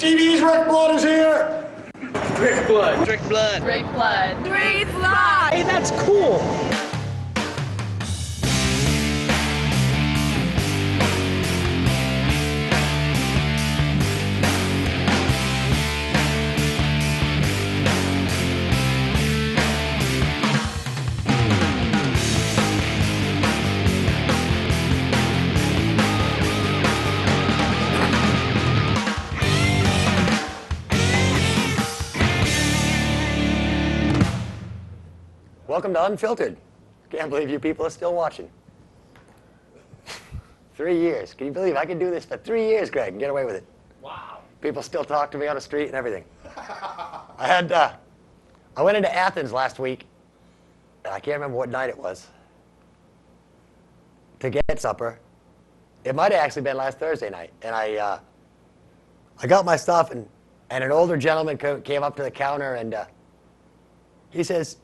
TV's Rick Blood is here. Rick Blood. Rick Blood. Rick Blood. Rick Blood. Hey, that's cool. Welcome to Unfiltered. Can't believe you people are still watching. 3 years. Can you believe I could do this for 3 years, Greg, and get away with it? Wow. People still talk to me on the street and everything. I went into Athens last week, and I can't remember what night it was, to get supper. It might have actually been last Thursday night. And I got my stuff, and an older gentleman came up to the counter, and he says,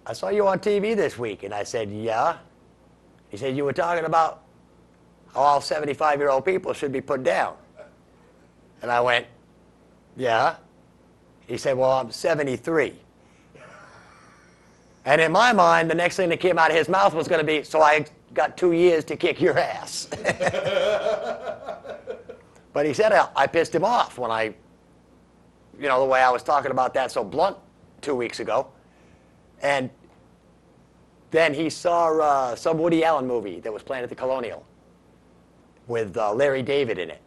"I saw you on TV this week." And I said, "Yeah." He said, "You were talking about how all 75-year-old people should be put down." And I went, "Yeah." He said, "Well, I'm 73. And in my mind, the next thing that came out of his mouth was going to be, "So I got 2 years to kick your ass." But he said I pissed him off when the way I was talking about that so blunt 2 weeks ago. And then he saw some Woody Allen movie that was playing at the Colonial with Larry David in it.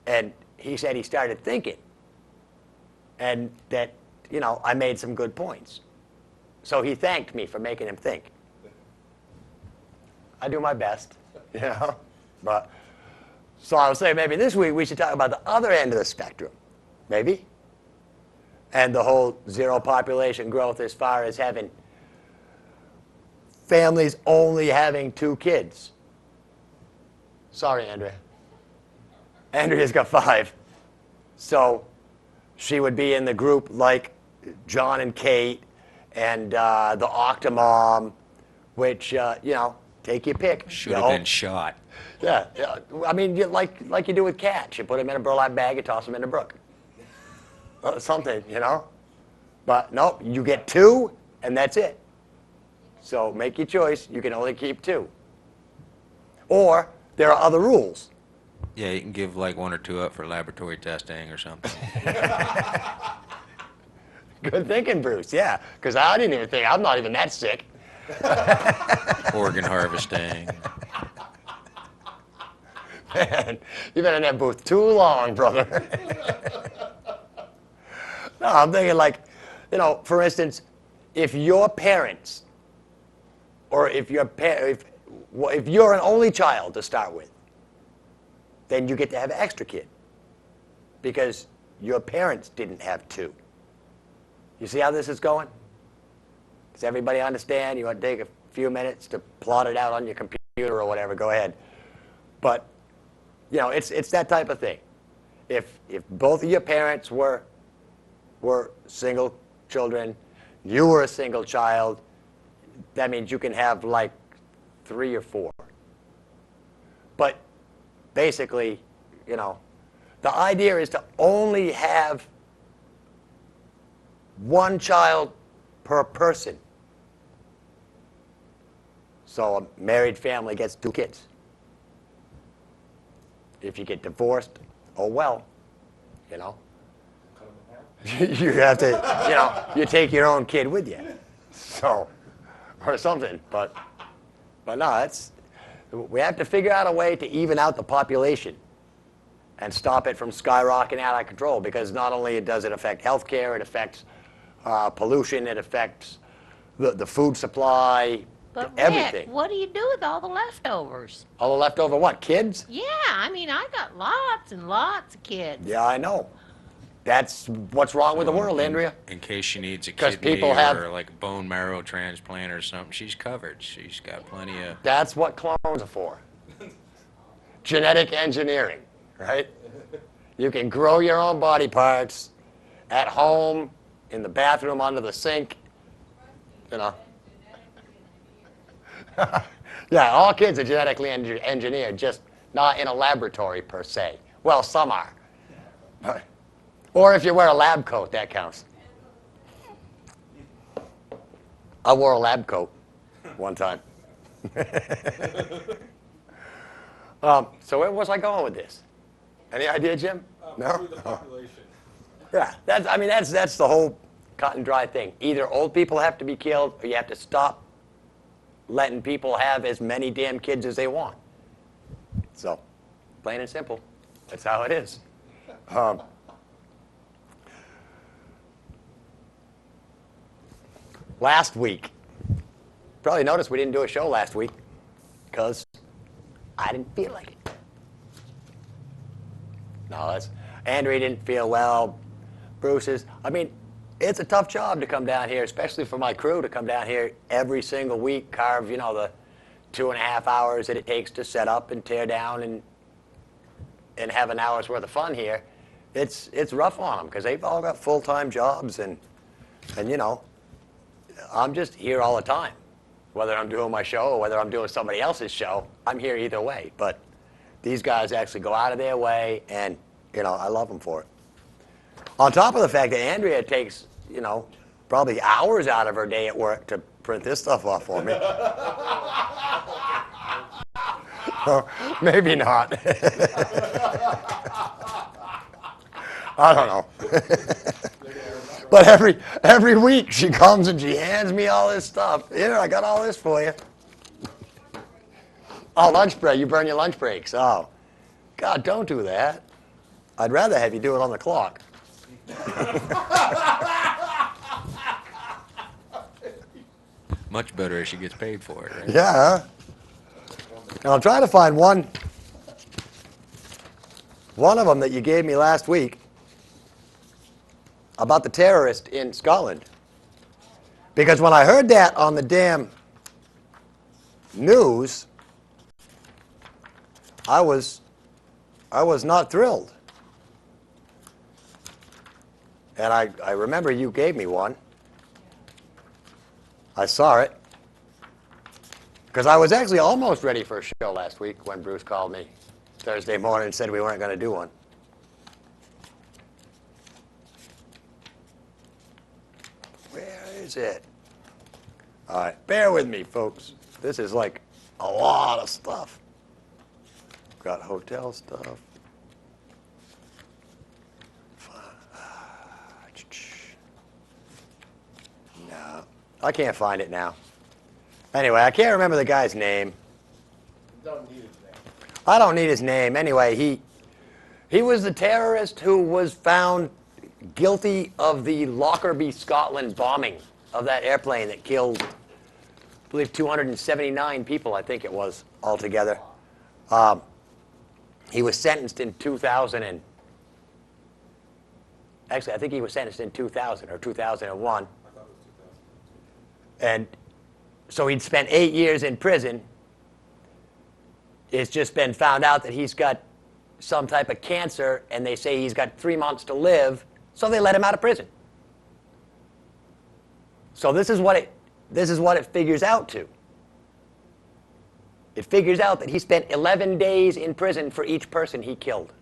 And he said he started thinking. And that, I made some good points. So he thanked me for making him think. I do my best, But, so I was saying maybe this week we should talk about the other end of the spectrum. Maybe. And the whole zero population growth as far as having families only having 2 kids. Sorry, Andrea. Andrea's got 5. So she would be in the group like John and Kate and the Octomom, which, take your pick. Should have been shot. Yeah. I mean, like you do with cats. You put them in a burlap bag and toss them in the brook. Something, But nope, you get 2, and that's it. So make your choice. You can only keep 2. Or there are other rules. Yeah, you can give like 1 or 2 up for laboratory testing or something. Good thinking, Bruce. Yeah, because I didn't even think, I'm not even that sick. Organ harvesting. Man, you've been in that booth too long, brother. No, I'm thinking for instance, if your parents, or if you're an only child to start with, then you get to have an extra kid because your parents didn't have 2. You see how this is going? Does everybody understand? You want to take a few minutes to plot it out on your computer or whatever, go ahead. But, it's that type of thing. If both of your parents were single children, you were a single child, that means you can have 3 or 4. But basically, the idea is to only have 1 child per person. So a married family gets 2 kids. If you get divorced, oh well, you have to, you take your own kid with you, so, or something. But no, we have to figure out a way to even out the population and stop it from skyrocketing out of control. Because not only does it affect healthcare, it affects pollution, it affects the food supply, But everything. Rick, what do you do with all the leftovers? All the leftover what? Kids? Yeah, I got lots and lots of kids. Yeah, I know. That's what's wrong with the world, Andrea. In case she needs a 'Cause kidney people have- or like a bone marrow transplant or something, she's covered. She's got plenty of... That's what clones are for. Genetic engineering, right? You can grow your own body parts at home, in the bathroom, under the sink, Yeah, all kids are genetically engineered, just not in a laboratory per se. Well, some are. Or if you wear a lab coat, that counts. I wore a lab coat one time. So where was I going with this? Any idea, Jim? No? Through the population. Yeah, that's the whole cut and dry thing. Either old people have to be killed, or you have to stop letting people have as many damn kids as they want. So, plain and simple, that's how it is. Last week, probably noticed we didn't do a show last week because I didn't feel like it. No, Andrea didn't feel well. Bruce's. I mean, it's a tough job to come down here, especially for my crew to come down here every single week, carve, the 2.5 hours that it takes to set up and tear down and have an hour's worth of fun here. It's rough on them because they've all got full-time jobs and I'm just here all the time. Whether I'm doing my show or whether I'm doing somebody else's show, I'm here either way. But these guys actually go out of their way, and, I love them for it. On top of the fact that Andrea takes, probably hours out of her day at work to print this stuff off for me. Or maybe not. I don't know. But every week she comes and she hands me all this stuff. Here, I got all this for you. Oh, lunch break. You burn your lunch breaks. Oh, God, don't do that. I'd rather have you do it on the clock. Much better if she gets paid for it, right? Yeah. And I'm trying to find one of them that you gave me last week about the terrorist in Scotland. Because when I heard that on the damn news, I was not thrilled. And I remember you gave me one. I saw it. Because I was actually almost ready for a show last week when Bruce called me Thursday morning and said we weren't going to do one. Where is it? All right, bear with me, folks. This is like a lot of stuff. Got hotel stuff. No, I can't find it now. Anyway, I can't remember the guy's name. Don't need his name. I don't need his name. Anyway, he was the terrorist who was found guilty of the Lockerbie, Scotland bombing of that airplane that killed, I believe, 279 people, I think it was, altogether. He was sentenced in 2000 and... Actually, I think he was sentenced in 2000 or 2001. I thought it was 2000. And so he'd spent 8 years in prison. It's just been found out that he's got some type of cancer, and they say he's got 3 months to live, so they let him out of prison. So this is what it figures out to. It figures out that he spent 11 days in prison for each person he killed.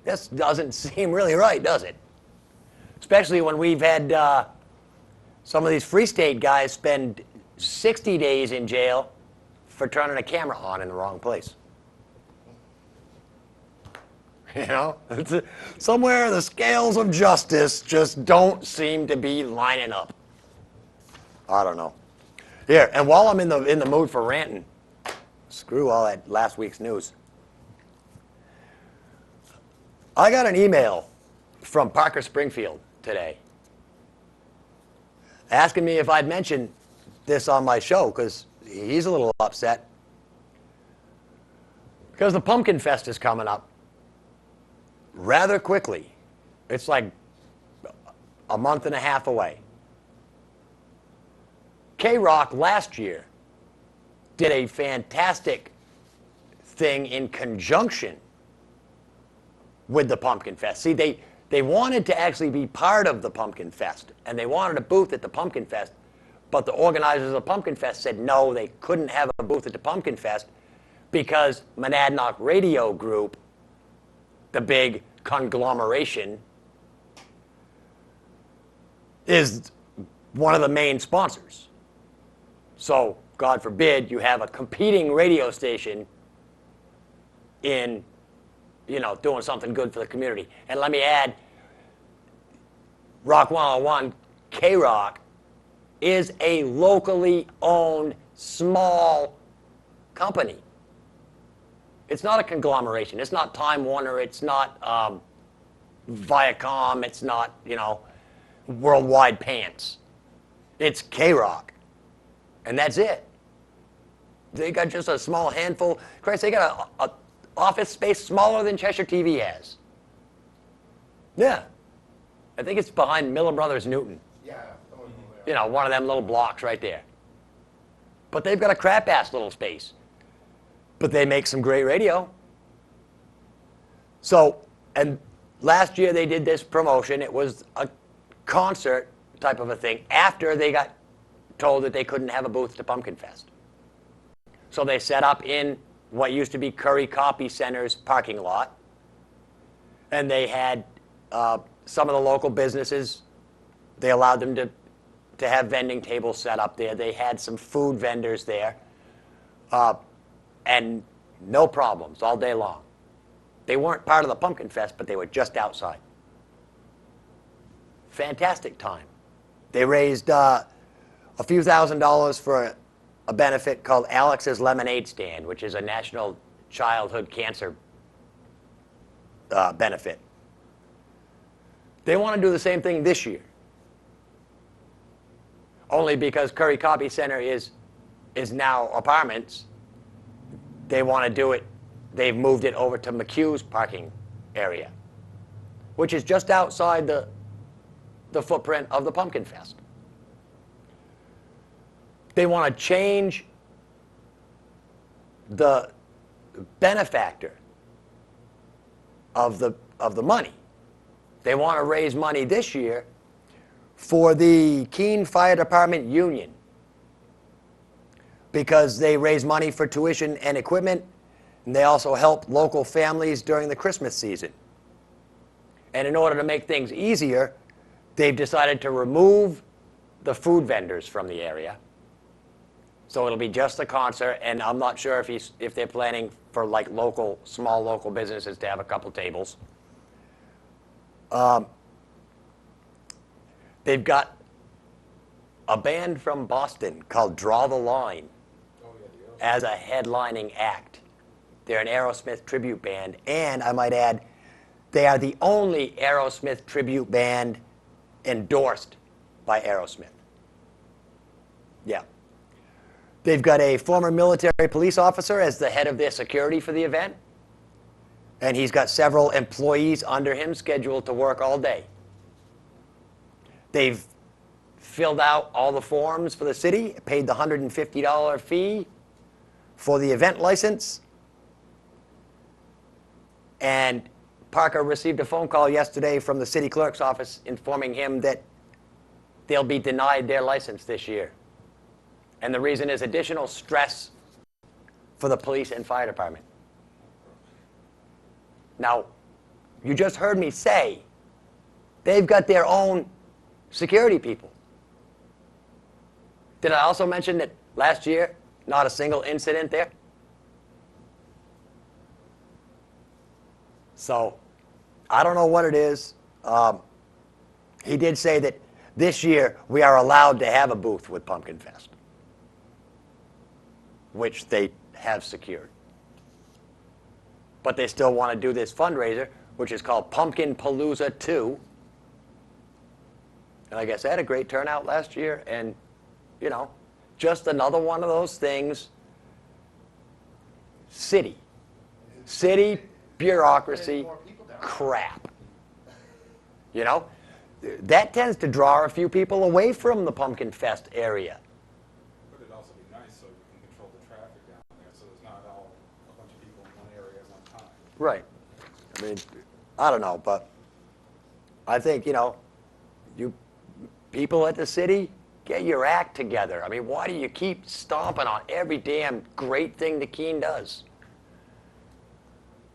This doesn't seem really right, does it? Especially when we've had some of these Free State guys spend 60 days in jail for turning a camera on in the wrong place. Somewhere the scales of justice just don't seem to be lining up. I don't know. Here, and while I'm in the mood for ranting, screw all that last week's news. I got an email from Parker Springfield today asking me if I'd mention this on my show because he's a little upset. Because the Pumpkin Fest is coming up rather quickly. It's like a month and a half away. K-Rock last year did a fantastic thing in conjunction with the Pumpkin Fest. See, they wanted to actually be part of the Pumpkin Fest, and they wanted a booth at the Pumpkin Fest, but the organizers of the Pumpkin Fest said no, they couldn't have a booth at the Pumpkin Fest because Monadnock Radio Group the big conglomeration, is one of the main sponsors. So, God forbid, you have a competing radio station in, doing something good for the community. And let me add, Rock 101, K-Rock, is a locally owned small company. It's not a conglomeration. It's not Time Warner. It's not Viacom. It's not, Worldwide Pants. It's K-Rock. And that's it. They got just a small handful. Christ, they got a office space smaller than Cheshire TV has. Yeah. I think it's behind Miller Brothers Newton. Yeah. One of them little blocks right there. But they've got a crap-ass little space. But they make some great radio. So, and last year they did this promotion. It was a concert type of a thing after they got told that they couldn't have a booth to Pumpkin Fest. So they set up in what used to be Curry Copy Center's parking lot. And they had some of the local businesses, they allowed them to have vending tables set up there. They had some food vendors there. And no problems all day long. They weren't part of the Pumpkin Fest, but they were just outside. Fantastic time. They raised a few $1,000s for a benefit called Alex's Lemonade Stand, which is a national childhood cancer benefit. They want to do the same thing this year. Only because Curry Copy Center is now apartments, they want to do it. They've moved it over to McHugh's parking area, which is just outside the footprint of the Pumpkin Fest. They want to change the benefactor of the money. They want to raise money this year for the Keene Fire Department Union because they raise money for tuition and equipment, and they also help local families during the Christmas season. And in order to make things easier, they've decided to remove the food vendors from the area. So it'll be just a concert, and I'm not sure if they're planning for like small local businesses to have a couple tables. They've got a band from Boston called Draw the Line as a headlining act. They're an Aerosmith tribute band, and I might add, they are the only Aerosmith tribute band endorsed by Aerosmith. Yeah. They've got a former military police officer as the head of their security for the event, and he's got several employees under him scheduled to work all day. They've filled out all the forms for the city, paid the $150 fee for the event license, and Parker received a phone call yesterday from the city clerk's office informing him that they'll be denied their license this year. And the reason is additional stress for the police and fire department. Now, you just heard me say they've got their own security people. Did I also mention that last year, not a single incident there? So, I don't know what it is. He did say that this year we are allowed to have a booth with Pumpkin Fest, which they have secured. But they still want to do this fundraiser, which is called Pumpkin Palooza 2. And like I said, a great turnout last year, and, just another one of those things. City bureaucracy crap. That tends to draw a few people away from the Pumpkin Fest area. But it'd also be nice so you can control the traffic down there, so there's not all a bunch of people in one area at one time. Right. I mean, I don't know, but I think, you people at the city, get your act together. I mean, why do you keep stomping on every damn great thing that Keene does?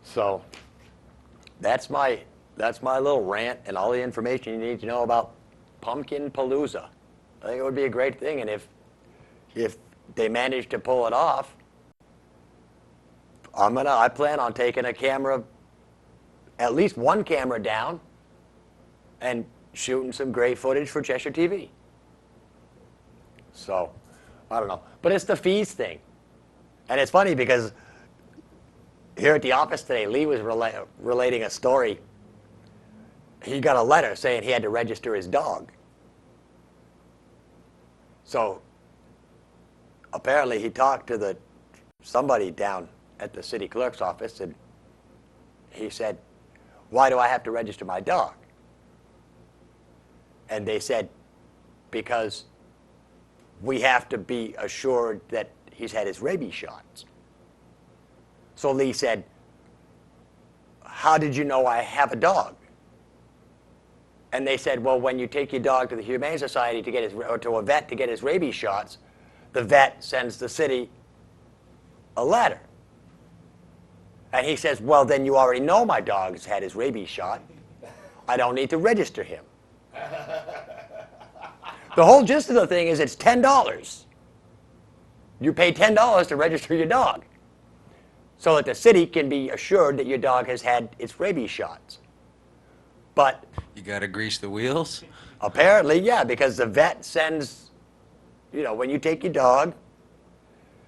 So, that's my little rant and all the information you need to know about Pumpkin Palooza. I think it would be a great thing, and if they manage to pull it off, I plan on taking a camera, at least one camera down, and shooting some great footage for Cheshire TV. So, I don't know. But it's the fees thing. And it's funny because here at the office today, Lee was relating a story. He got a letter saying he had to register his dog. So, apparently he talked to somebody down at the city clerk's office, and he said, "Why do I have to register my dog?" And they said, "Because we have to be assured that he's had his rabies shots." So Lee said, "How did you know I have a dog?" And they said, "Well, when you take your dog to the Humane Society or to a vet to get his rabies shots, the vet sends the city a letter." And he says, "Well, then you already know my dog's had his rabies shot. I don't need to register him." The whole gist of the thing is it's $10. You pay $10 to register your dog so that the city can be assured that your dog has had its rabies shots. But You got to grease the wheels? apparently, yeah, because the vet sends, when you take your dog,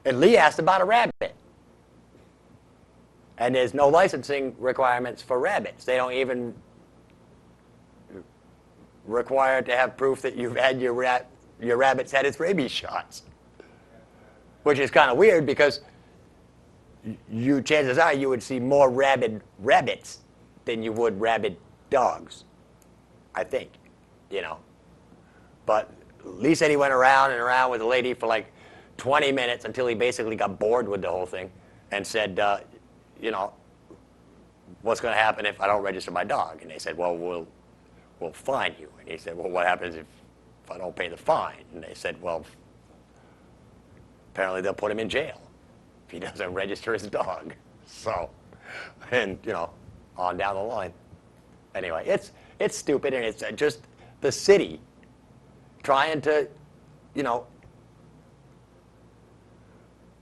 and Lee asked about a rabbit. And there's no licensing requirements for rabbits. They don't even require to have proof that you've had your rabbit's had its rabies shots. Which is kind of weird because chances are you would see more rabid rabbits than you would rabid dogs, I think, But Lee said he went around and around with the lady for like 20 minutes until he basically got bored with the whole thing and said, "What's going to happen if I don't register my dog?" And they said, "Well, we'll fine you." And he said, "Well, what happens if I don't pay the fine?" And they said, "Well, apparently they'll put him in jail if he doesn't register his dog." So, and on down the line. Anyway, it's stupid, and it's just the city trying to,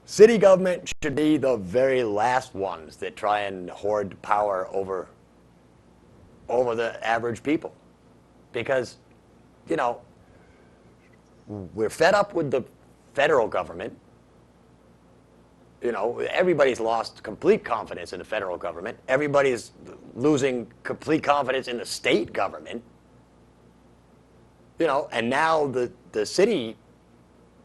city government should be the very last ones that try and hoard power over the average people. Because, we're fed up with the federal government. Everybody's lost complete confidence in the federal government. Everybody's losing complete confidence in the state government. And now the city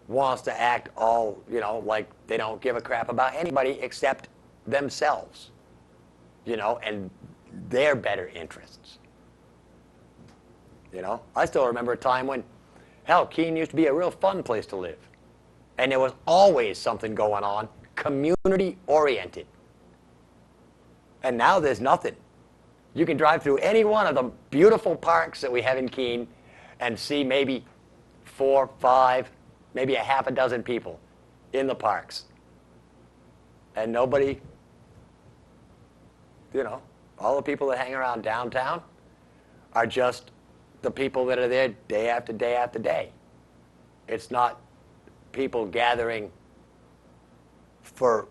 wants to act all, like they don't give a crap about anybody except themselves, and their better interests. I still remember a time when, hell, Keene used to be a real fun place to live. And there was always something going on, community-oriented. And now there's nothing. You can drive through any one of the beautiful parks that we have in Keene and see maybe 4, 5, maybe a half a dozen people in the parks. And nobody, all the people that hang around downtown are just the people that are there day after day after day. It's not people gathering for,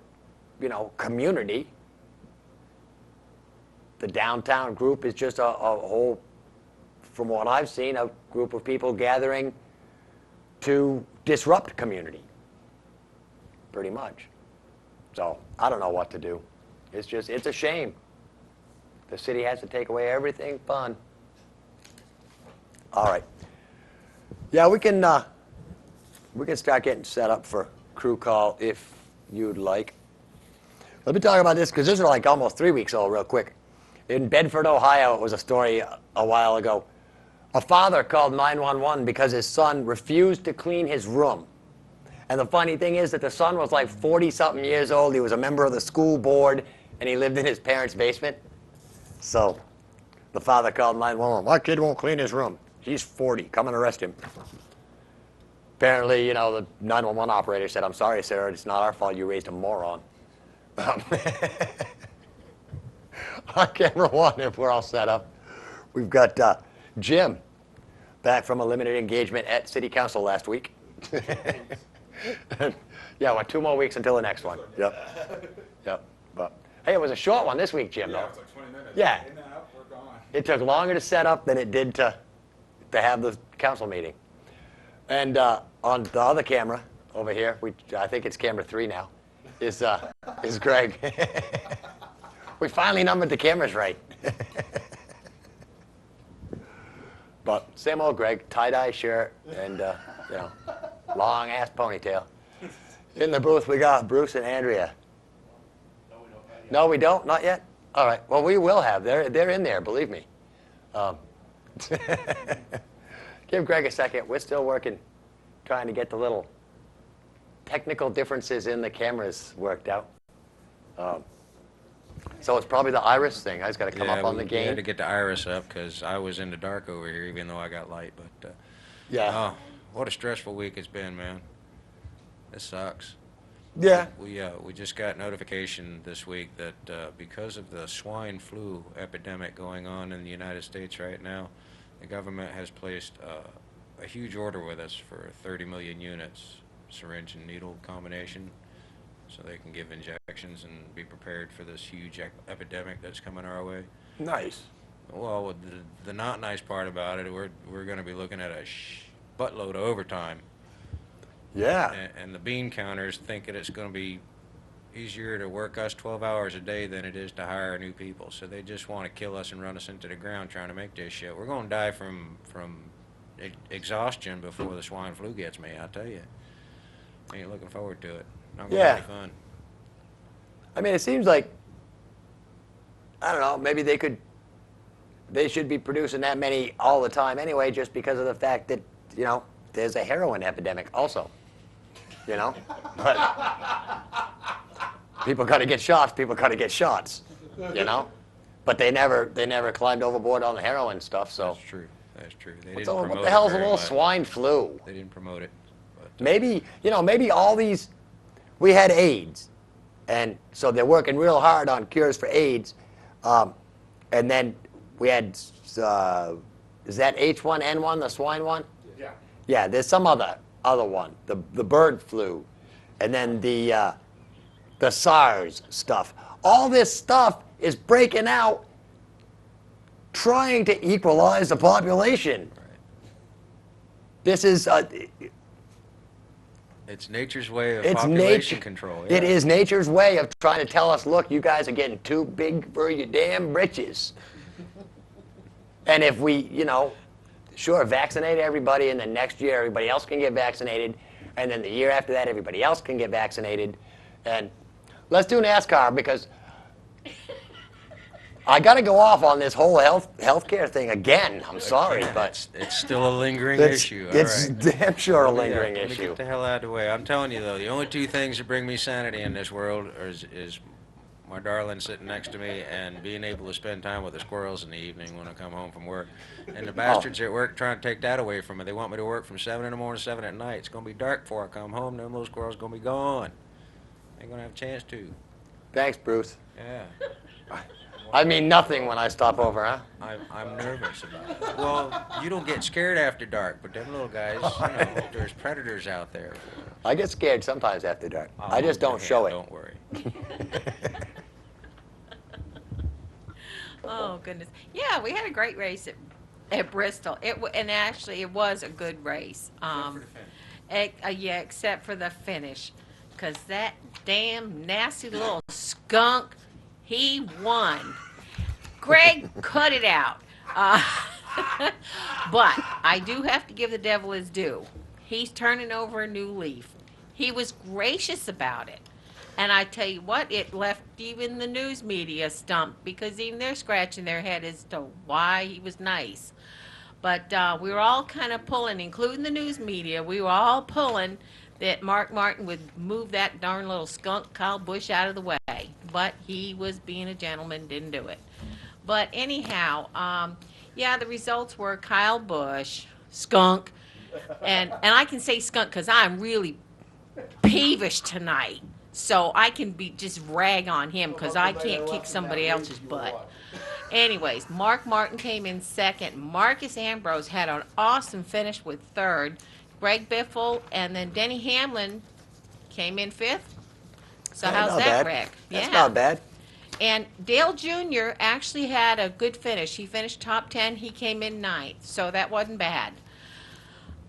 community. The downtown group is just a whole, from what I've seen, a group of people gathering to disrupt community, pretty much. So I don't know what to do. It's a shame. The city has to take away everything fun. All right. Yeah, we can start getting set up for crew call if you'd like. Let me talk about this because this is like almost 3 weeks old real quick. In Bedford, Ohio, it was a story a while ago. A father called 911 because his son refused to clean his room. And the funny thing is that the son was like 40-something years old. He was a member of the school board, and he lived in his parents' basement. So the father called 911. "My kid won't clean his room. He's 40. Come and arrest him." Apparently, the 911 operator said, "I'm sorry, sir. It's not our fault you raised a moron." on camera one, if we're all set up. We've got Jim back from a limited engagement at City Council last week. Yeah, well, 2 more weeks until the next one. Yep. Yep. But hey, it was a short one this week, Jim, Yeah, though. it's like 20 minutes. Yeah. In and out, we're gone. It took longer to set up than it did to have the council meeting. And on the other camera over here, I think it's camera 3 now, is Greg. We finally numbered the cameras right. But same old Greg, tie-dye shirt and long ass ponytail. In the booth we got Bruce and Andrea. No, we don't. Not yet. All right. Well, we will have. They're in there. Believe me. Give Greg a second. We're still working, trying to get the little technical differences in the cameras worked out. So it's probably the iris thing. I just got to come up on the We game. had to get the iris up because I was in the dark over here, even though I got light. But Yeah. oh, what a stressful week it's been, man. This sucks. Yeah. We just got notification this week that because of the swine flu epidemic going on in the United States right now, the government has placed a huge order with us for 30 million units, syringe and needle combination, so they can give injections and be prepared for this huge epidemic that's coming our way. Nice. Well, the not nice part about it, we're going to be looking at a buttload of overtime. Yeah. And the bean counters think that it's going to be easier to work us 12 hours a day than it is to hire new people. So they just want to kill us and run us into the ground trying to make this shit. We're going to die from exhaustion before the swine flu gets me, I tell you. I ain't looking forward to it. Not going to Yeah. be any fun. I mean, it seems like, I don't know, maybe they should be producing that many all the time anyway, just because of the fact that, there's a heroin epidemic also. But people got to get shots. People got to get shots. But they never climbed overboard on the heroin stuff. So That's true. That's true. They what didn't promote the hell's it a very little much. swine flu? They didn't promote it. But, Maybe all these. We had AIDS, and so they're working real hard on cures for AIDS, and then we had is that H1N1, the swine one? Yeah. Yeah, there's some other one, the bird flu, and then the SARS stuff. All this stuff is breaking out, trying to equalize the population. right. This is It's nature's way of it's population nature. control. It yeah. is nature's way of trying to tell us, look, you guys are getting too big for your damn britches. And if we, sure, vaccinate everybody, and then next year everybody else can get vaccinated, and then the year after that everybody else can get vaccinated, and let's do NASCAR because I got to go off on this whole healthcare thing again. I'm sorry, Yeah, but it's still a lingering it's, issue. All it's right. damn sure a Let me, lingering let me issue. Get the hell out of the way. I'm telling you though, the only two things that bring me sanity in this world is my darling sitting next to me and being able to spend time with the squirrels in the evening when I come home from work. And the bastards at work trying to take that away from me. They want me to work from 7 in the morning to 7 at night. It's going to be dark before I come home. Them little squirrels going to be gone. Ain't going to have a chance to. Thanks, Bruce. Yeah. I mean nothing when I stop over, huh? I'm nervous about it. Well, you don't get scared after dark, but them little guys, there's predators out there. I get scared sometimes after dark. I'll I just hold don't your show hand, it. Don't worry. Oh goodness. Yeah, we had a great race at Bristol. And actually it was a good race. Yeah, except for the finish, because that damn nasty little skunk, he won. Greg cut it out. But I do have to give the devil his due. He's turning over a new leaf. He was gracious about it. And I tell you what, it left even the news media stumped, because even they're scratching their head as to why he was nice. But we were all kind of pulling, including the news media, we were all pulling that Mark Martin would move that darn little skunk Kyle Busch out of the way. But he was being a gentleman, didn't do it. But anyhow, yeah, the results were Kyle Busch, skunk, and I can say skunk because I'm really peevish tonight. So I can just rag on him because I can't kick somebody else's butt. Anyways, Mark Martin came in second. Marcus Ambrose had an awesome finish with third. Greg Biffle and then Denny Hamlin came in fifth. So Hey, how's not that, bad. Rick? That's Yeah. not bad. And Dale Jr. actually had a good finish. He finished top 10. He came in ninth, so that wasn't bad.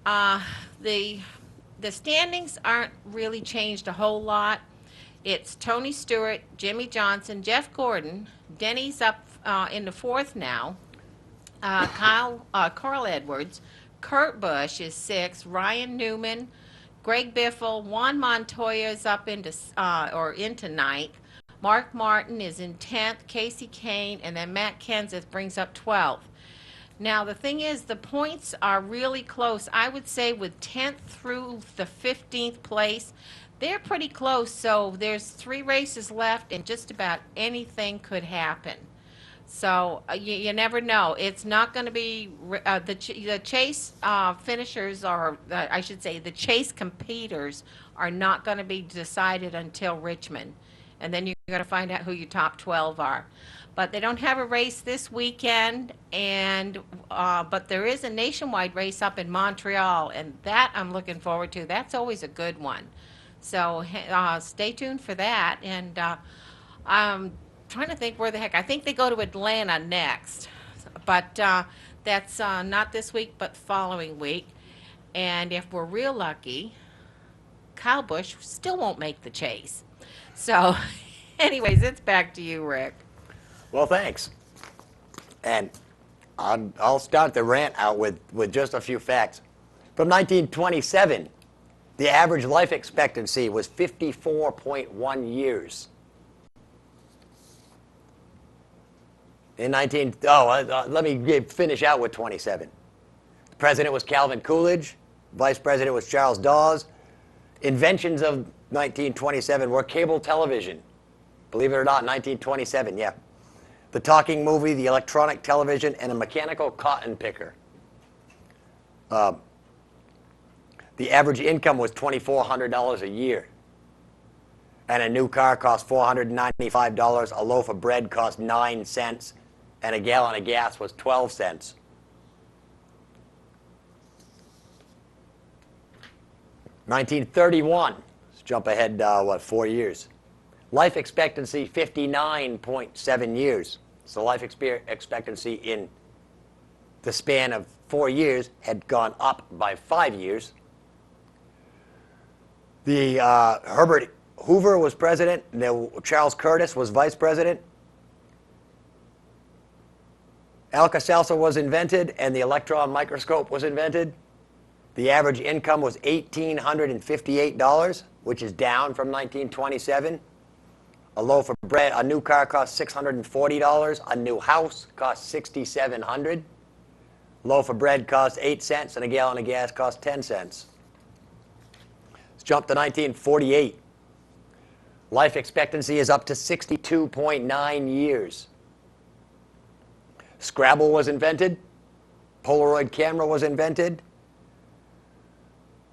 Uh, the the standings aren't really changed a whole lot. It's Tony Stewart, Jimmy Johnson, Jeff Gordon. Denny's up in the fourth now. Carl Edwards, Kurt Busch is sixth. Ryan Newman, Greg Biffle, Juan Montoya is up into ninth. Mark Martin is in 10th, Casey Kane, and then Matt Kenseth brings up 12th. Now, the thing is, the points are really close. I would say with 10th through the 15th place, they're pretty close. So there's 3 races left, and just about anything could happen. So you never know. It's not going to be the chase finishers, or I should say the chase competitors, are not going to be decided until Richmond. And then you're going to find out who your top 12 are. But they don't have a race this weekend, and but there is a nationwide race up in Montreal, and that I'm looking forward to. That's always a good one. So stay tuned for that. And I'm trying to think where the heck. I think they go to Atlanta next, but that's not this week, but following week. And if we're real lucky, Kyle Busch still won't make the chase. So, anyways, it's back to you, Rick. Well, thanks. And I'll start the rant out with just a few facts. From 1927, the average life expectancy was 54.1 years. Let me finish out with 27. The president was Calvin Coolidge. Vice president was Charles Dawes. Inventions of 1927 were cable television. Believe it or not, 1927, yeah. The talking movie, the electronic television, and a mechanical cotton picker. The average income was $2,400 a year. And a new car cost $495. A loaf of bread cost 9 cents. And a gallon of gas was 12 cents. $1931. Let's jump ahead, 4 years. Life expectancy, 59.7 years. So life expectancy in the span of 4 years had gone up by 5 years. The Herbert Hoover was president. Charles Curtis was vice president. Alka-Seltzer was invented, and the electron microscope was invented. The average income was $1,858, which is down from 1927. A loaf of bread, a new car cost $640. A new house cost $6,700. Loaf of bread cost 8 cents, and a gallon of gas cost 10 cents. Let's jump to 1948. Life expectancy is up to 62.9 years. Scrabble was invented. Polaroid camera was invented.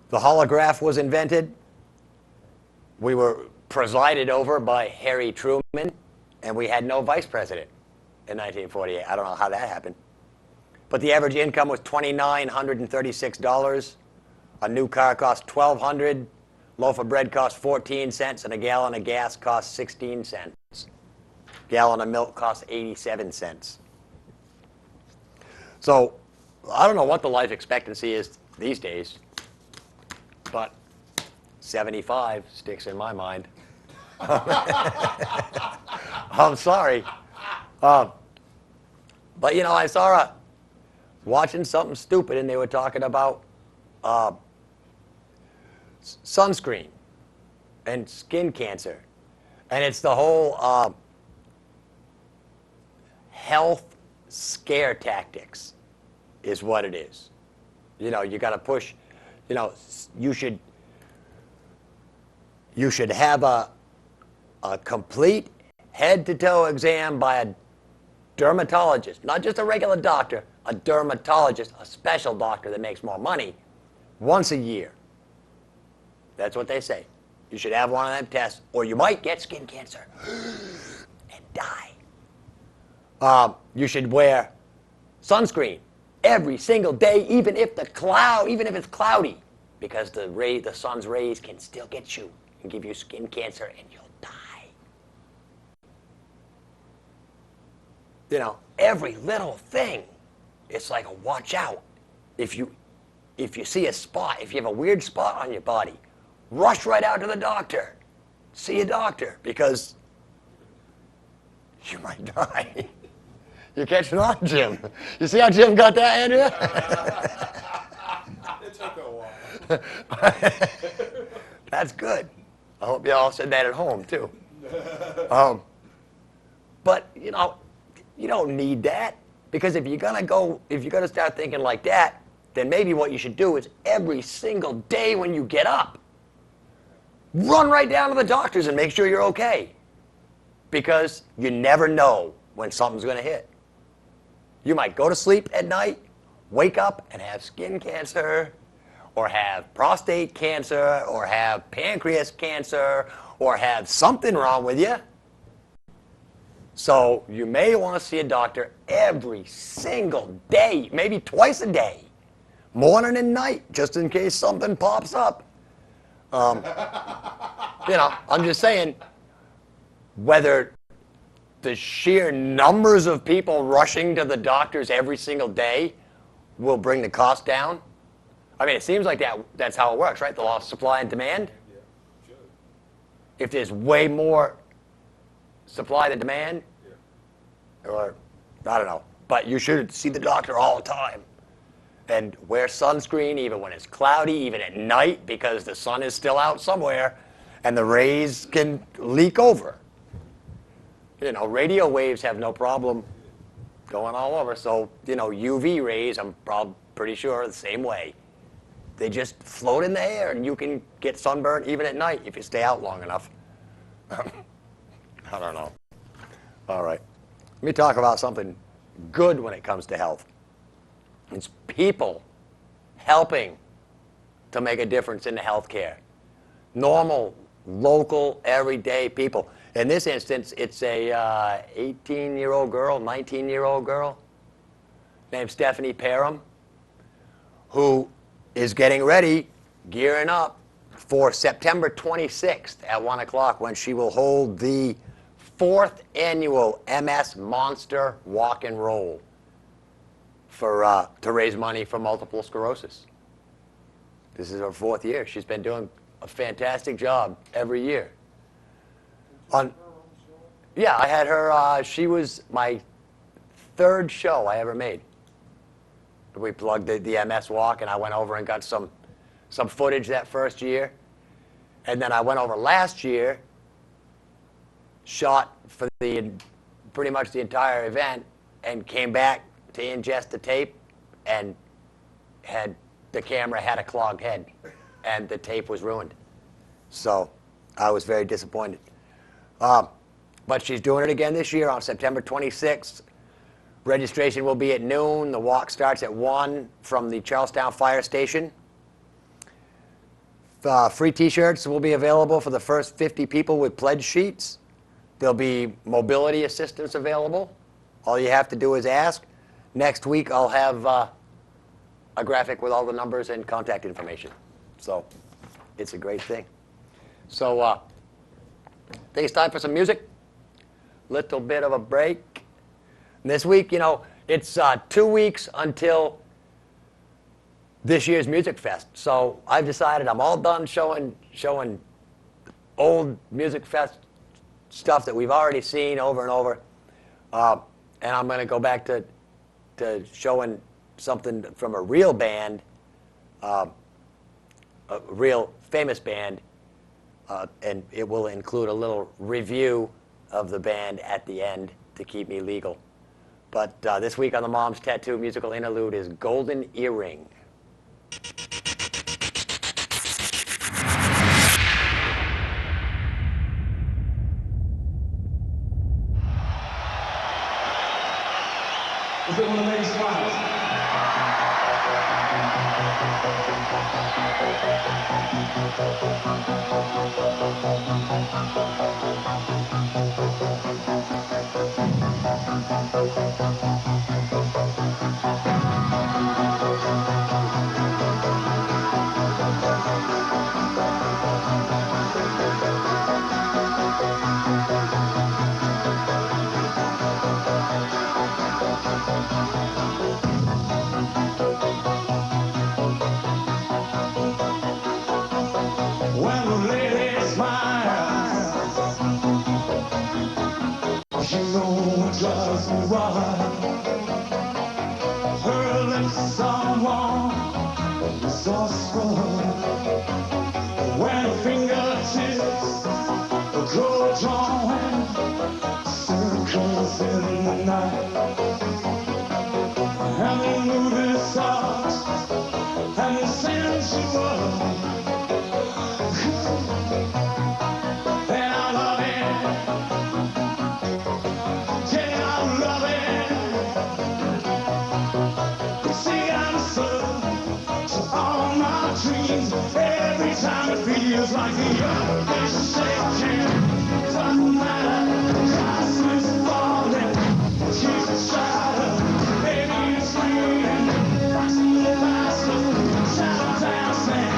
The holograph was invented. We were presided over by Harry Truman, and we had no vice president in 1948. I don't know how that happened. But the average income was $2,936. A new car cost $1,200. Loaf of bread cost 14 cents, and a gallon of gas cost 16 cents. Gallon of milk cost 87 cents. So I don't know what the life expectancy is these days, but 75 sticks in my mind. I'm sorry. But, you know, I saw watching something stupid, and they were talking about sunscreen and skin cancer. And it's the whole health scare tactics is what it is. You know, you got to push, you know, you should have a complete head-to-toe exam by a dermatologist, not just a regular doctor, a dermatologist, a special doctor that makes more money, once a year. That's what they say. You should have one of them tests, or you might get skin cancer and die. You should wear sunscreen every single day, even if it's cloudy, because the sun's rays can still get you and give you skin cancer, and you'll die. You know, every little thing. It's like a watch out. If you see a spot, if you have a weird spot on your body, rush right out to the doctor. See a doctor, because you might die. You're catching on, Jim. You see how Jim got that, Andrea? It took a while. That's good. I hope you all said that at home, too. But, you know, you don't need that. Because if you're gonna start thinking like that, then maybe what you should do is every single day when you get up, run right down to the doctor's and make sure you're okay. Because you never know when something's gonna hit. You might go to sleep at night, wake up and have skin cancer, or have prostate cancer, or have pancreas cancer, or have something wrong with you. So you may want to see a doctor every single day, maybe twice a day, morning and night, just in case something pops up. You know, I'm just saying, whether the sheer numbers of people rushing to the doctors every single day will bring the cost down. I mean, it seems like that's how it works, right? The law of supply and demand. Yeah, should. If there's way more supply than demand, or I don't know, but you should see the doctor all the time. And wear sunscreen even when it's cloudy, even at night, because the sun is still out somewhere and the rays can leak over. You know, radio waves have no problem going all over. So, you know, UV rays, I'm pretty sure, the same way. They just float in the air, and you can get sunburned even at night if you stay out long enough. I don't know. All right. Let me talk about something good when it comes to health. It's people helping to make a difference in the healthcare. Normal, local, everyday people. In this instance, it's a 18-year-old girl, 19-year-old girl named Stephanie Parham, who is getting ready, gearing up for September 26th at 1 o'clock, when she will hold the 4th annual MS Monster Walk and Roll to raise money for multiple sclerosis. This is her 4th year. She's been doing a fantastic job every year. Yeah, I had her. She was my 3rd show I ever made. We plugged the MS Walk, and I went over and got some footage that first year. And then I went over last year, shot for pretty much the entire event, and came back to ingest the tape, and the camera had a clogged head, and the tape was ruined. So I was very disappointed. But she's doing it again this year on September 26th. Registration will be at noon. The walk starts at 1 from the Charlestown Fire Station. Free T-shirts will be available for the first 50 people with pledge sheets. There'll be mobility assistance available. All you have to do is ask. Next week, I'll have a graphic with all the numbers and contact information. So it's a great thing. So I think it's time for some music. Little bit of a break. And this week, you know, it's 2 weeks until this year's Music Fest. So I've decided I'm all done showing old Music Fest stuff that we've already seen over and over. And I'm going to go back to showing something from a real band, a real famous band, and it will include a little review of the band at the end to keep me legal. But this week on the Mom's Tattoo musical interlude is Golden Earring. Is it one of the ladies' smiles? like someone resourceful. When fingertips go drawing circles in the night, and the movie starts and the sensual. And I love it, yeah, I love it. You see, I'm so to all my dreams. Every time it feels like the earth is shaking. Doesn't matter, cosmos falling. She's a shadow, baby, it's raining. The past, shadow dancing.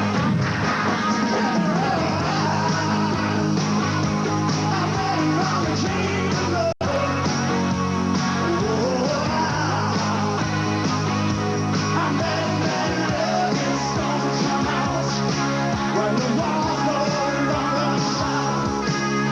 When the walls no longer shout,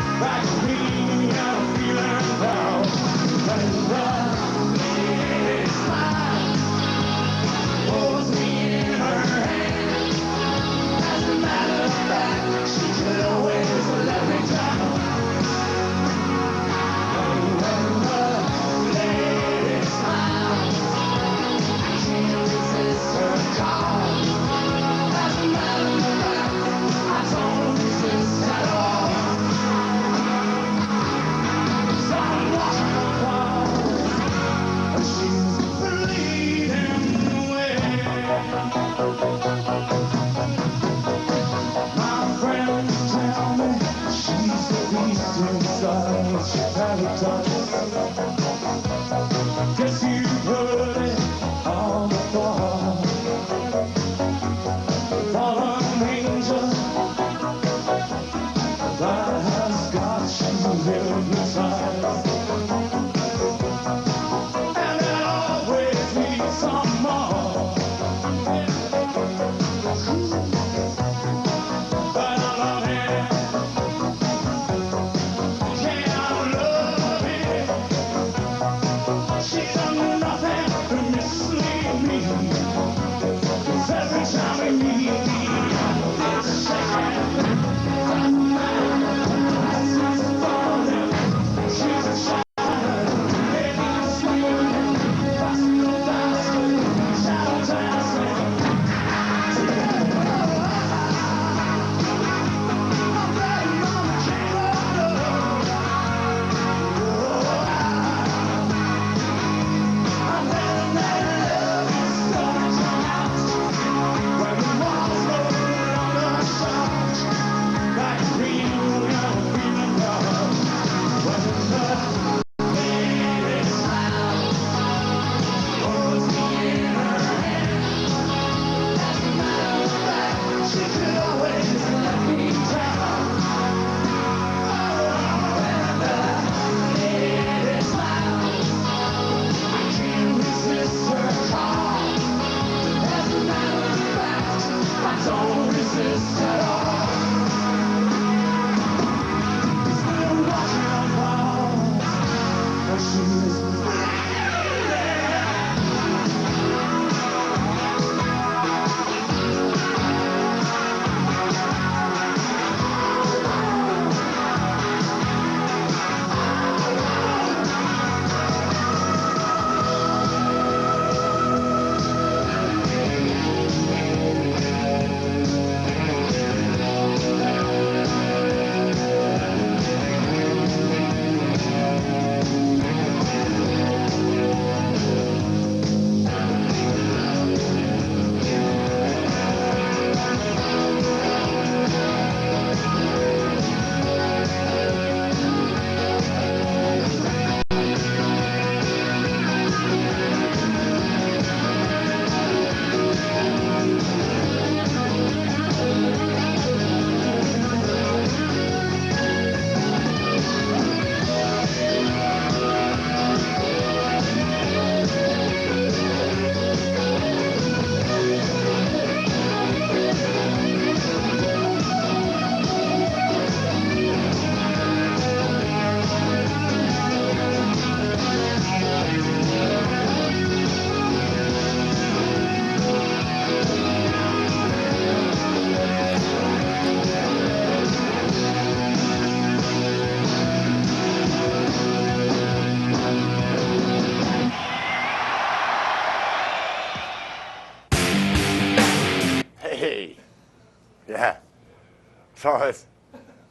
So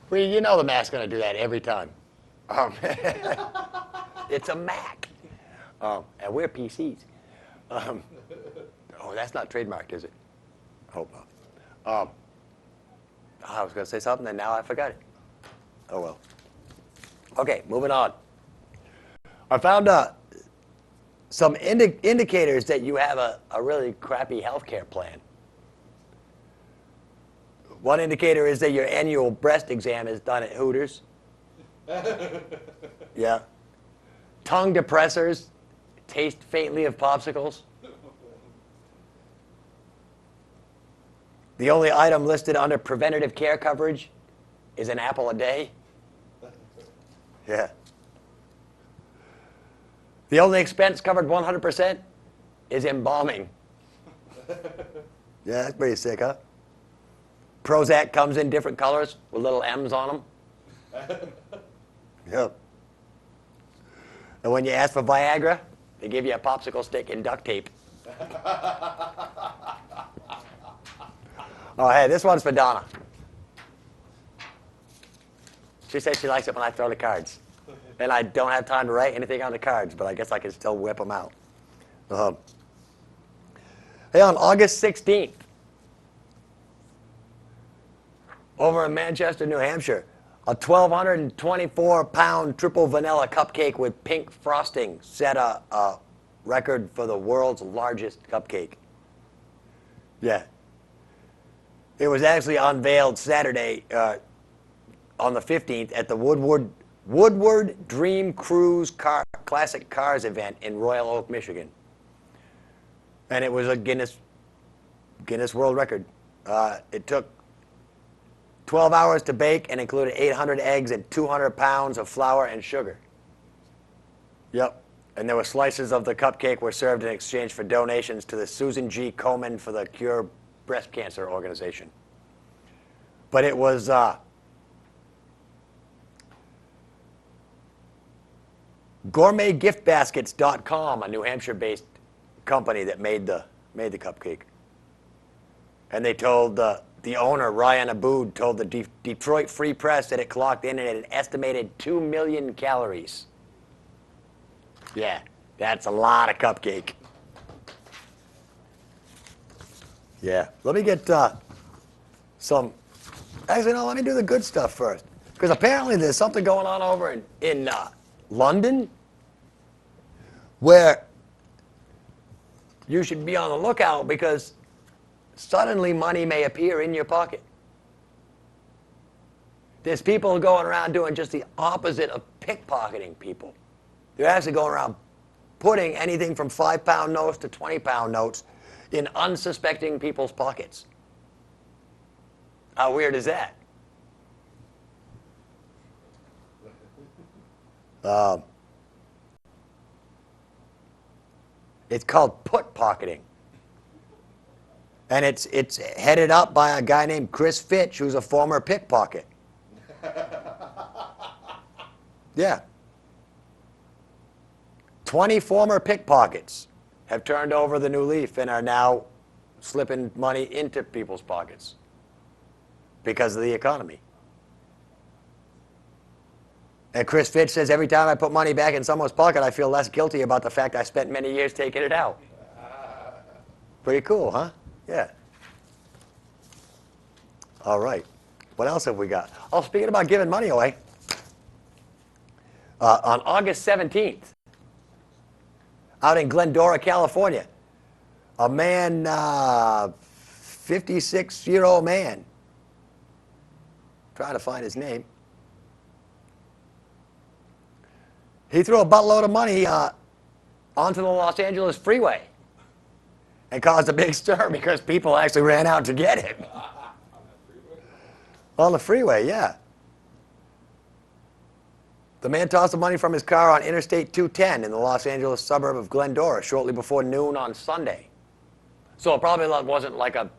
well, you know the Mac's going to do that every time. It's a Mac. And we're PCs. Oh, that's not trademarked, is it? I hope not. I was going to say something, and now I forgot it. Oh, well. Okay, moving on. I found some indicators that you have a really crappy health care plan. One indicator is that your annual breast exam is done at Hooters. Yeah. Tongue depressors taste faintly of popsicles. The only item listed under preventative care coverage is an apple a day. Yeah. The only expense covered 100% is embalming. Yeah, that's pretty sick, huh? Prozac comes in different colors with little M's on them. Yep. And when you ask for Viagra, they give you a popsicle stick and duct tape. Oh, hey, this one's for Donna. She says she likes it when I throw the cards. And I don't have time to write anything on the cards, but I guess I can still whip them out. Hey, on August 16th, over in Manchester, New Hampshire, a 1,224-pound triple vanilla cupcake with pink frosting set a record for the world's largest cupcake. Yeah. It was actually unveiled Saturday on the 15th at the Woodward Dream Cruise Classic Cars event in Royal Oak, Michigan. And it was a Guinness World Record. It took 12 hours to bake and included 800 eggs and 200 pounds of flour and sugar. Yep. And there were slices of the cupcake were served in exchange for donations to the Susan G. Komen for the Cure Breast Cancer Organization. But it was gourmetgiftbaskets.com, a New Hampshire-based company that made the cupcake. And they told the owner, Ryan Abood, told the Detroit Free Press that it clocked in at an estimated 2 million calories. Yeah, that's a lot of cupcake. Yeah, let me get some. Actually, no, let me do the good stuff first. Because apparently there's something going on over in London where you should be on the lookout because suddenly money may appear in your pocket. There's people going around doing just the opposite of pickpocketing people. They're actually going around putting anything from 5-pound notes to 20-pound notes in unsuspecting people's pockets. How weird is that? It's called put pocketing. And it's headed up by a guy named Chris Fitch, who's a former pickpocket. Yeah. 20 former pickpockets have turned over the new leaf and are now slipping money into people's pockets because of the economy. And Chris Fitch says, every time I put money back in someone's pocket, I feel less guilty about the fact I spent many years taking it out. Pretty cool, huh? Yeah. All right. What else have we got? Oh, speaking about giving money away, on August 17th, out in Glendora, California, a man, 56-year-old man, trying to find his name, he threw a buttload of money onto the Los Angeles freeway and caused a big stir because people actually ran out to get it. On the freeway, yeah. The man tossed the money from his car on Interstate 210 in the Los Angeles suburb of Glendora shortly before noon on Sunday. So it probably wasn't like a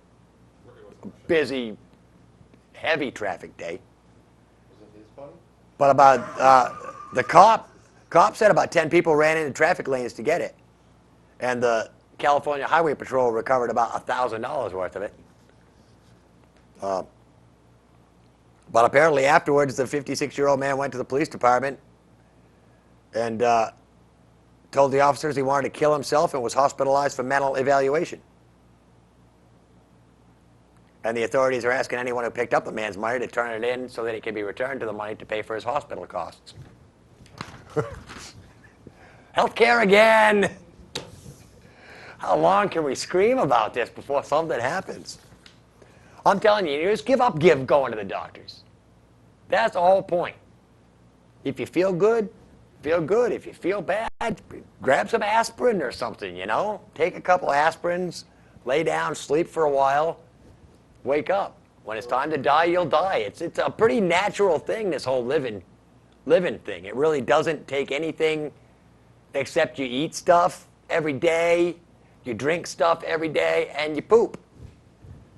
busy, heavy traffic day. Was it his money? But about, the cop said about 10 people ran into traffic lanes to get it. And the California Highway Patrol recovered about $1,000 worth of it. But apparently afterwards, the 56-year-old man went to the police department and told the officers he wanted to kill himself and was hospitalized for mental evaluation. And the authorities are asking anyone who picked up the man's money to turn it in so that it can be returned to the money to pay for his hospital costs. Healthcare again! How long can we scream about this before something happens? I'm telling you, you just give up going to the doctors. That's the whole point. If you feel good, feel good. If you feel bad, grab some aspirin or something, you know? Take a couple aspirins, lay down, sleep for a while, wake up. When it's time to die, you'll die. It's a pretty natural thing, this whole living thing. It really doesn't take anything except you eat stuff every day, you drink stuff every day, and you poop.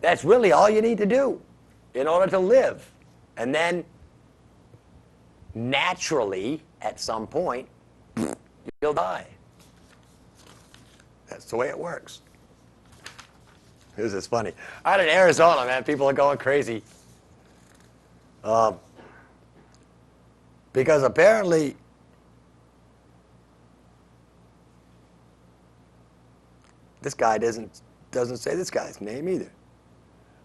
That's really all you need to do in order to live. And then, naturally, at some point, you'll die. That's the way it works. This is funny. Out in Arizona, man, people are going crazy. Because apparently, this guy doesn't say this guy's name either.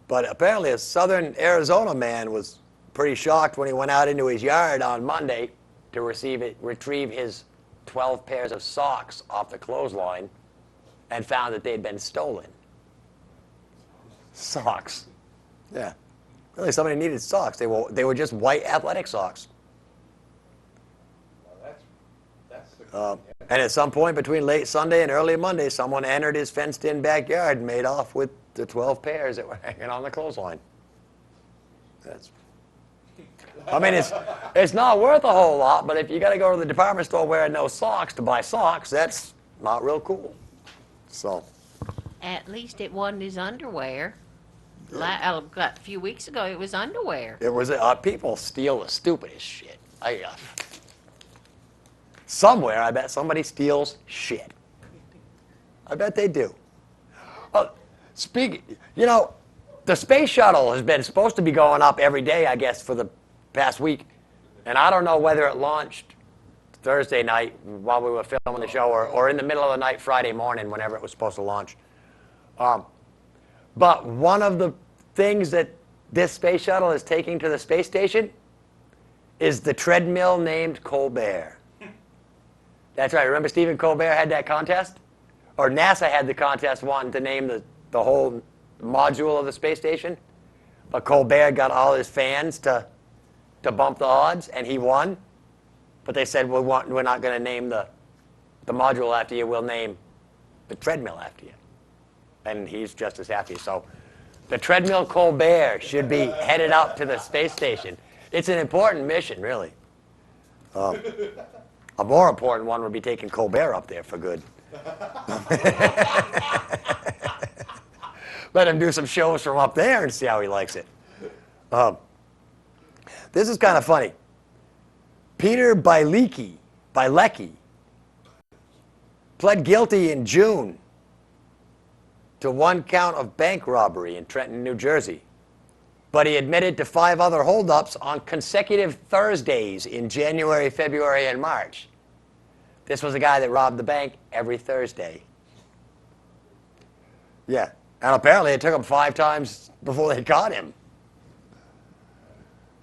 But apparently a southern Arizona man was pretty shocked when he went out into his yard on Monday to retrieve his 12 pairs of socks off the clothesline and found that they'd been stolen. Socks. Yeah. Really, somebody needed socks. They were just white athletic socks. Well, that's the And at some point between late Sunday and early Monday, someone entered his fenced-in backyard and made off with the 12 pairs that were hanging on the clothesline. I mean, it's not worth a whole lot, but if you got to go to the department store wearing no socks to buy socks, that's not real cool. So. At least it wasn't his underwear. A few weeks ago, it was underwear. It was people steal the stupidest shit. Somewhere, I bet somebody steals shit. I bet they do. The space shuttle has been supposed to be going up every day, I guess, for the past week. And I don't know whether it launched Thursday night while we were filming the show or in the middle of the night Friday morning, whenever it was supposed to launch. But one of the things that this space shuttle is taking to the space station is the treadmill named Colbert. That's right. Remember Stephen Colbert had that contest? Or NASA had the contest wanting to name the whole module of the space station. But Colbert got all his fans to bump the odds, and he won. But they said, we're not going to name the module after you. We'll name the treadmill after you. And he's just as happy. So the treadmill Colbert should be headed up to the space station. It's an important mission, really. A more important one would be taking Colbert up there for good. Let him do some shows from up there and see how he likes it. This is kind of funny. Peter Bielecki pled guilty in June to 1 count of bank robbery in Trenton, New Jersey. But he admitted to 5 other holdups on consecutive Thursdays in January, February, and March. This was a guy that robbed the bank every Thursday. Yeah, and apparently it took him 5 times before they caught him.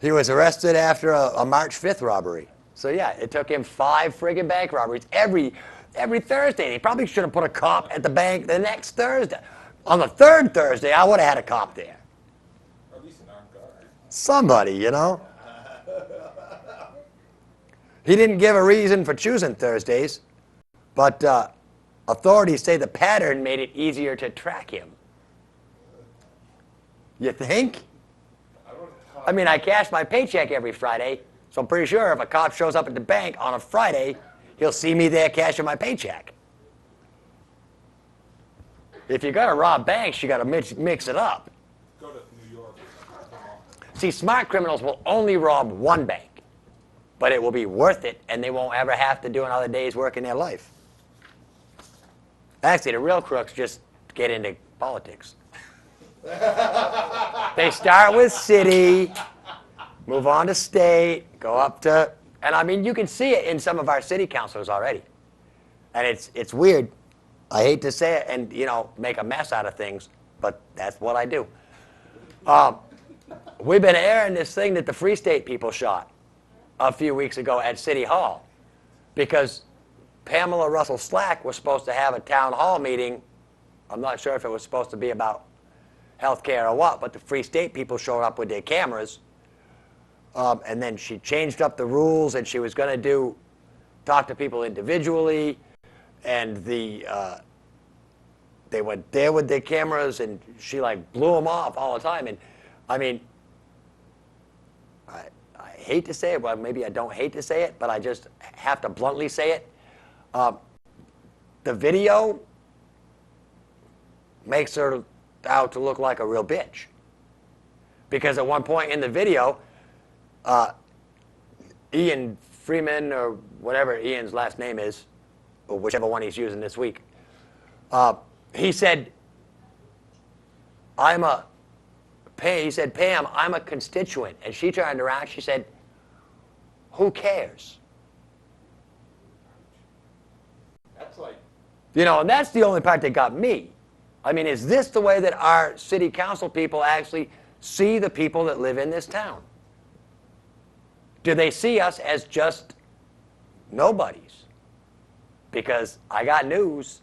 He was arrested after a March 5th robbery. So yeah, it took him 5 friggin' bank robberies every Thursday. They probably should have put a cop at the bank the next Thursday. On the 3rd Thursday, I would have had a cop there. Or at least an armed guard. Somebody, you know. He didn't give a reason for choosing Thursdays, but authorities say the pattern made it easier to track him. You think? I mean, I cash my paycheck every Friday, so I'm pretty sure if a cop shows up at the bank on a Friday, he'll see me there cashing my paycheck. If you're going to rob banks, you got to mix it up. Go to New York or something. See, smart criminals will only rob one bank, but it will be worth it, and they won't ever have to do another day's work in their life. Actually, the real crooks just get into politics. They start with city, move on to state, go up to, and I mean, you can see it in some of our city councilors already. And it's weird. I hate to say it and, you know, make a mess out of things, but that's what I do. We've been airing this thing that the Free State people shot a few weeks ago at City Hall because Pamela Russell Slack was supposed to have a town hall meeting. I'm not sure if it was supposed to be about health care or what, but the Free State people showed up with their cameras. And then she changed up the rules, and she was going to talk to people individually, and they went there with their cameras, and she like blew them off all the time. And I mean, I hate to say it, well, maybe I don't hate to say it, but I just have to bluntly say it. The video makes her out to look like a real bitch. Because at one point in the video, Ian Freeman, or whatever Ian's last name is, or whichever one he's using this week, he said, he said, Pam, I'm a constituent. And she turned around, she said, who cares? That's like, You know, and that's the only part that got me. I mean, is this the way that our city council people actually see the people that live in this town? Do they see us as just nobodies? Because I got news,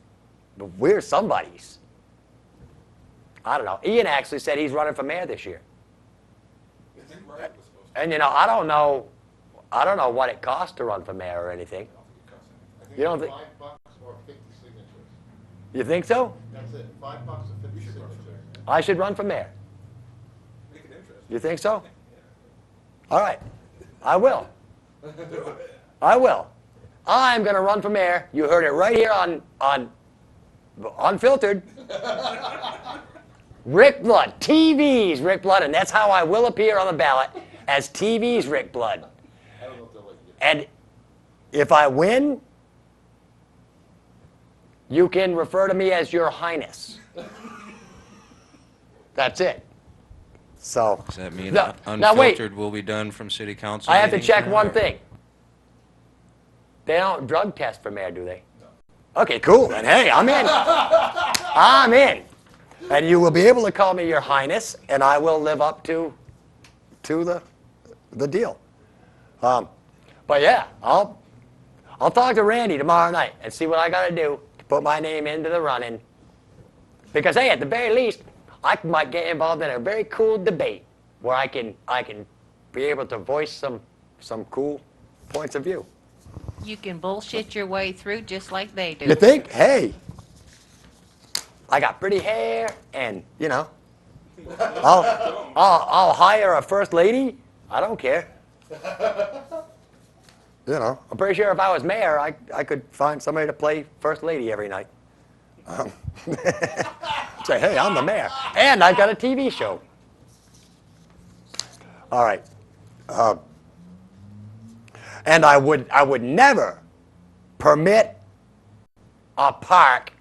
but we're somebodies. I don't know. Ian actually said he's running for mayor this year. I think Wright was supposed to. And you know, I don't know what it costs to run for mayor or anything. I think You don't think? $5 or 50 signatures. You think so? That's it, $5 or 50 should run for signatures. mayor. I should run for mayor. Make it interesting. You think so? All right. I will. I will. I'm going to run for mayor. You heard it right here on Unfiltered. Rick Blood. TV's Rick Blood. And that's how I will appear on the ballot, as TV's Rick Blood. I don't know if they'll let you. And if I win, you can refer to me as Your Highness. That's it. So, Does that mean Now wait. Unfiltered will be done from city council? I have to meetings check now, one or- thing. They don't drug test for mayor, do they? No. Okay, cool. And hey, I'm in. I'm in. And you will be able to call me Your Highness, and I will live up to the deal. But yeah, I'll talk to Randy tomorrow night and see what I got to do to put my name into the running. Because hey, at the very least, I might get involved in a very cool debate where I can be able to voice some cool points of view. You can bullshit your way through just like they do. You think? Hey, I got pretty hair, and you know, I'll hire a first lady. I don't care. You know, I'm pretty sure if I was mayor, I could find somebody to play first lady every night. Say, hey, I'm the mayor, and I've got a TV show. All right. And I would never permit a park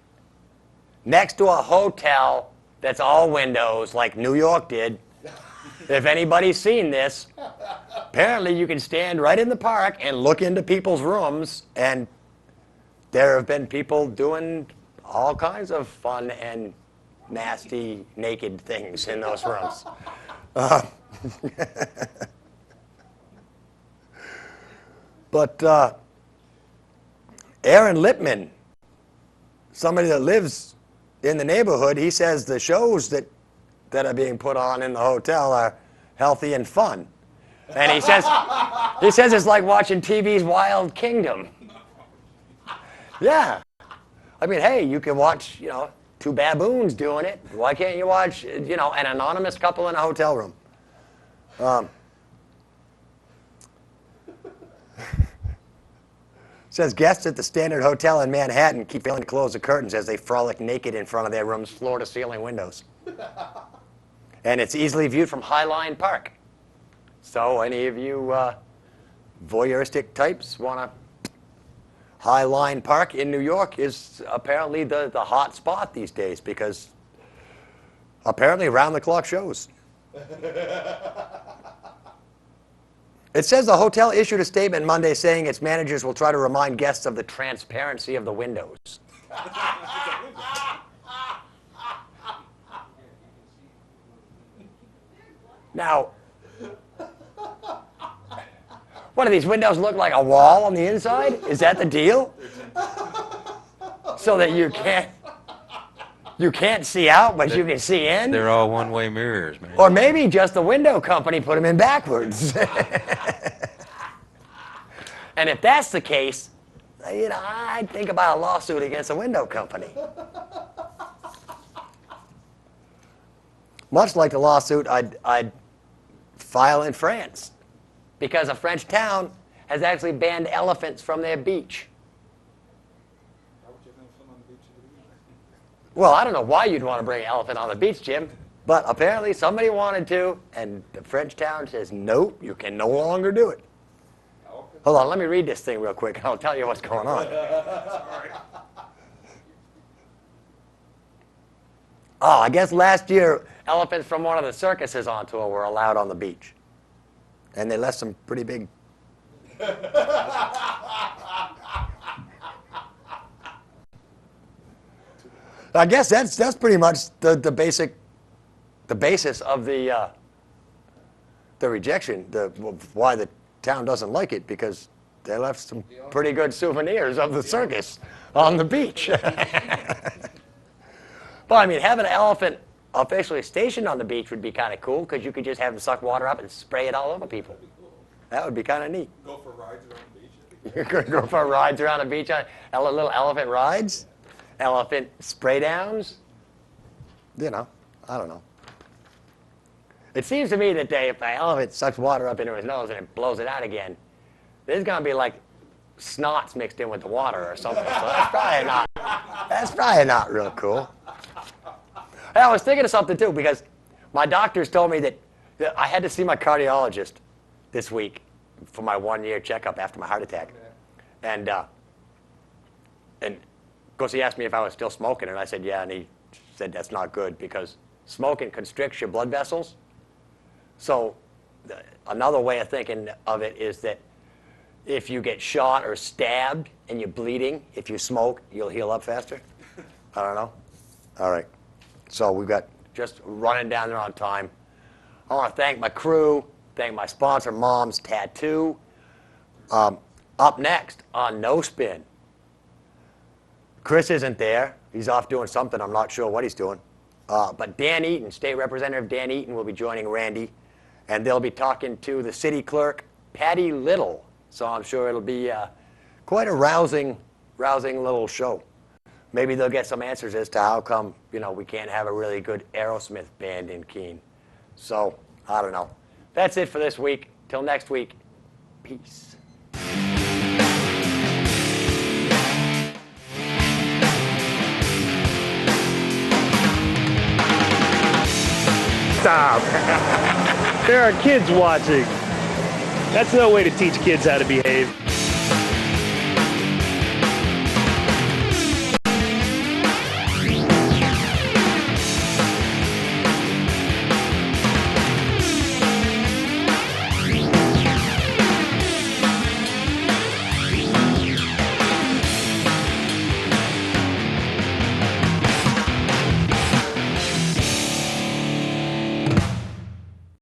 next to a hotel that's all windows like New York did. If anybody's seen this, apparently you can stand right in the park and look into people's rooms, and there have been people doing all kinds of fun and nasty naked things in those rooms. But Aaron Lippman, somebody that lives in the neighborhood, he says the shows that are being put on in the hotel are healthy and fun. And he says it's like watching TV's Wild Kingdom. Yeah. I mean, hey, you can watch, you know, two baboons doing it. Why can't you watch, you know, an anonymous couple in a hotel room? Says guests at the Standard Hotel in Manhattan keep failing to close the curtains as they frolic naked in front of their room's floor-to-ceiling windows. And it's easily viewed from Highline Park. So any of you voyeuristic types want to... Highline Park in New York is apparently the hot spot these days because apparently round-the-clock shows. It says the hotel issued a statement Monday saying its managers will try to remind guests of the transparency of the windows. Now, what do these windows look like, a wall on the inside? Is that the deal? So that you can't see out, but you can see in? They're all one-way mirrors, man. Or maybe just the window company put them in backwards. And if that's the case, I'd think about a lawsuit against a window company. Much like the lawsuit I'd file in France, because a French town has actually banned elephants from their beach. Why would you have them on the beach to begin with? Well, I don't know why you'd want to bring an elephant on the beach, Jim, but apparently somebody wanted to, and the French town says, nope, you can no longer do it. Hold on, let me read this thing real quick, and I'll tell you what's going on. Oh, I guess last year, elephants from one of the circuses on tour were allowed on the beach. And they left some pretty big... I guess that's pretty much the basis of the rejection, why the town doesn't like it, because they left some pretty good souvenirs of the circus on the beach. Well, I mean, having an elephant officially stationed on the beach would be kind of cool, because you could just have them suck water up and spray it all over people. That would be kind of neat. Go for rides around the beach. You could go for rides around the beach, little elephant rides, elephant spray downs. I don't know. It seems to me that if an elephant sucks water up into his nose and it blows it out again, there's going to be like snots mixed in with the water or something. So that's probably not real cool. Hey, I was thinking of something too, because my doctors told me that I had to see my cardiologist this week for my 1-year checkup after my heart attack. And of course he asked me if I was still smoking, and I said yeah, and he said that's not good because smoking constricts your blood vessels. So another way of thinking of it is that if you get shot or stabbed and you're bleeding, if you smoke, you'll heal up faster. I don't know. All right. So we've got just running down there on time. I want to thank my crew, thank my sponsor, Mom's Tattoo. Up next on No Spin, Chris isn't there. He's off doing something. I'm not sure what he's doing. But Dan Eaton, State Representative Dan Eaton, will be joining Randy. And they'll be talking to the city clerk, Patty Little. So I'm sure it'll be quite a rousing little show. Maybe they'll get some answers as to how come, we can't have a really good Aerosmith band in Keene. So, I don't know. That's it for this week. Till next week, peace. Stop. There are kids watching. That's no way to teach kids how to behave.